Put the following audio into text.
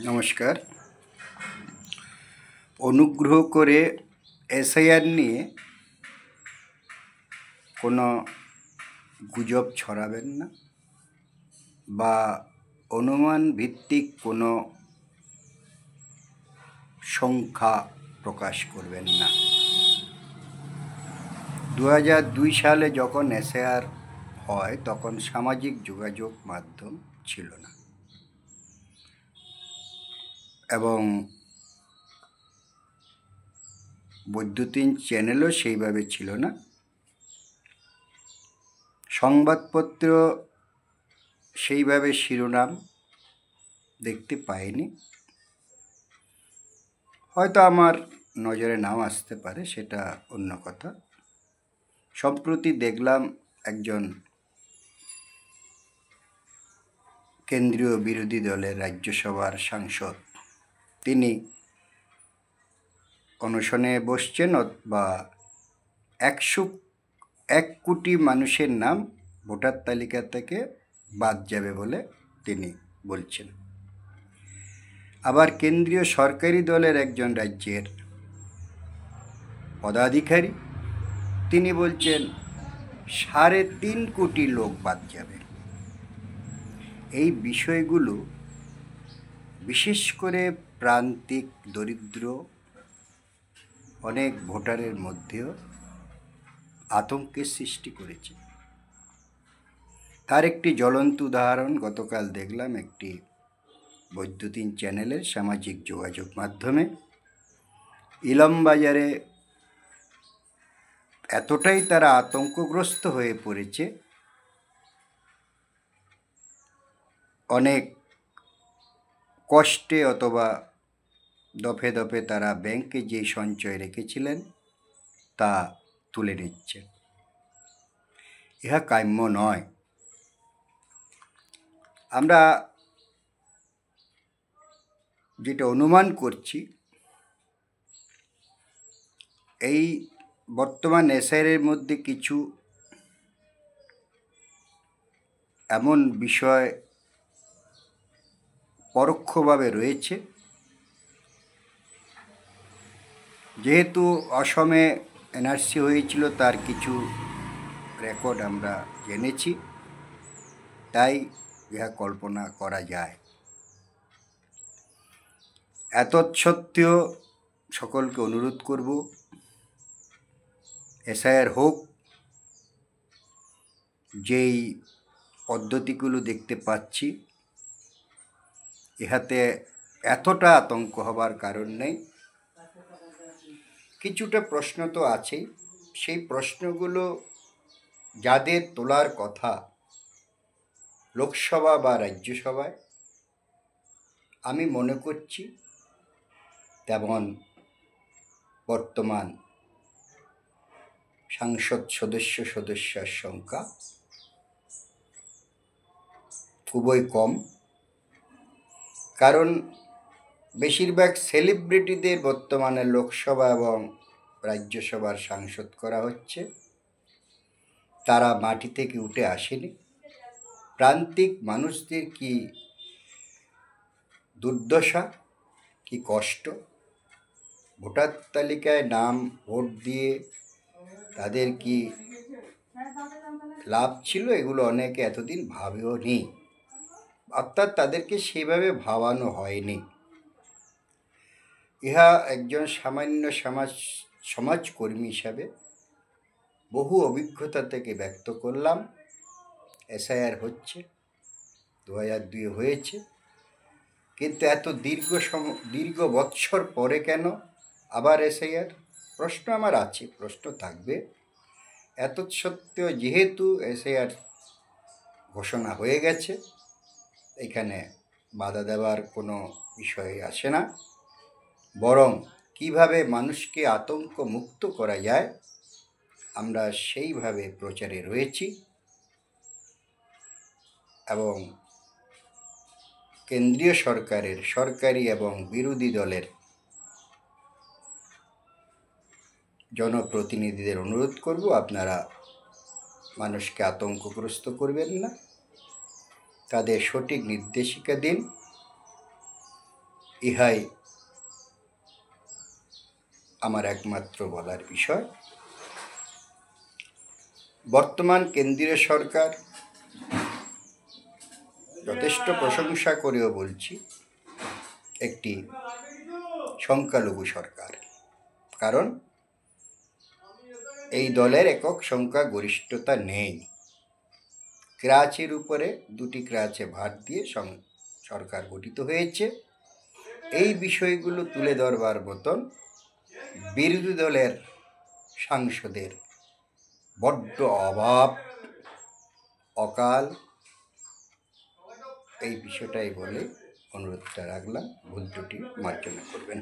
নমস্কার। অনুগ্রহ করে এসআইআর নিয়ে কোনো গুজব ছড়াবেন না বা অনুমান ভিত্তিক কোনো সংখ্যা প্রকাশ করবেন না। 2002 সালে যখন এসআইআর হয় তখন সামাজিক যোগাযোগ মাধ্যম ছিল না এবং বৈদ্যুতিন চ্যানেলও সেইভাবে ছিল না। সংবাদপত্র সেইভাবে শিরোনাম দেখতে পাইনি, হয়তো আমার নজরে নাও আসতে পারে, সেটা অন্য কথা। সম্প্রতি দেখলাম একজন কেন্দ্রীয় বিরোধী দলের রাজ্যসভার সাংসদ, তিনি অনশনে বসছেন বা 101 কোটি মানুষের নাম ভোটার তালিকা থেকে বাদ যাবে বলে তিনি বলছেন। আবার কেন্দ্রীয় সরকারি দলের একজন রাজ্যের পদাধিকারী, তিনি বলছেন 3.5 কোটি লোক বাদ যাবে। এই বিষয়গুলো বিশেষ করে প্রান্তিক দরিদ্র অনেক ভোটারের মধ্যেও আতঙ্কের সৃষ্টি করেছে। তার একটি জ্বলন্ত উদাহরণ গতকাল দেখলাম একটি বৈদ্যুতিন চ্যানেলের সামাজিক যোগাযোগ মাধ্যমে। ইলামবাজারে এতটাই তারা আতঙ্কগ্রস্ত হয়ে পড়েছে, অনেক কষ্টে অথবা দফে দফে তারা ব্যাংকে যে সঞ্চয় রেখেছিলেন তা তুলে নিচ্ছে। ইহা কাম্য নয়। আমরা যেটা অনুমান করছি, এই বর্তমান এসআইআরের মধ্যে কিছু এমন বিষয় পরোক্ষভাবে রয়েছে। যেহেতু অসমে এনআরসি হয়েছিল, তার কিছু রেকর্ড আমরা জেনেছি, তাই ইহা কল্পনা করা যায়। এতৎসত্ত্বেও সকলকে অনুরোধ করব, এসআইআর হোক। যেই পদ্ধতিগুলো দেখতে পাচ্ছি, ইহাতে এতটা আতঙ্ক হবার কারণ নেই। কিছুটা প্রশ্ন তো আছেই। সেই প্রশ্নগুলো যাদের তোলার কথা লোকসভা বা রাজ্যসভায়, আমি মনে করছি তেমন বর্তমান সাংসদ সদস্যের সংখ্যা খুবই কম। কারণ বেশিরভাগ সেলিব্রিটিদের বর্তমানে লোকসভা এবং রাজ্যসভার সাংসদ করা হচ্ছে। তারা মাটি থেকে উঠে আসেনি। প্রান্তিক মানুষদের কি দুর্দশা, কি কষ্ট! ভোটার তালিকায় নাম ভোট দিয়ে তাদের কি লাভ ছিল, এগুলো অনেকে এতদিন ভাবেও নি, অর্থাৎ তাদেরকে সেভাবে ভাবানো হয়নি। ইহা একজন সামান্য সমাজকর্মী হিসাবে বহু অভিজ্ঞতা থেকে ব্যক্ত করলাম। এসআইআর হচ্ছে, 2002 হয়েছে, কিন্তু এত দীর্ঘ বৎসর পরে কেন আবার এসআইআর? প্রশ্ন আমার আছে, প্রশ্ন থাকবে। এতৎসত্ত্বেও যেহেতু এসআইআর ঘোষণা হয়ে গেছে, এখানে বাধা দেওয়ার কোনো বিষয় আসে না, বরং কিভাবে মানুষকে আতঙ্ক মুক্ত করা যায় আমরা সেইভাবে প্রচারে রয়েছি। এবং কেন্দ্রীয় সরকারের সরকারি এবং বিরোধী দলের জনপ্রতিনিধিদের অনুরোধ করব, আপনারা মানুষকে আতঙ্কগ্রস্ত করবেন না, তাদের সঠিক নির্দেশিকা দিন। ইহাই আমার একমাত্র বলার বিষয়। বর্তমান কেন্দ্রীয় সরকার যথেষ্ট প্রশংসা করেও বলছি একটি সংখ্যালঘু সরকার, কারণ এই দলের একক সংখ্যাগরিষ্ঠতা নেই। ক্রাচের উপরে দুটি ক্রাচে ভার দিয়ে সরকার গঠিত হয়েছে। এই বিষয়গুলো তুলে ধরবার মতন বিরোধী দলের সাংসদের বড্ড অভাব, অকাল। এই বিষয়টাই বলে অনুরোধটা রাখলাম, ভুল ত্রুটি মার্জনা করবেন।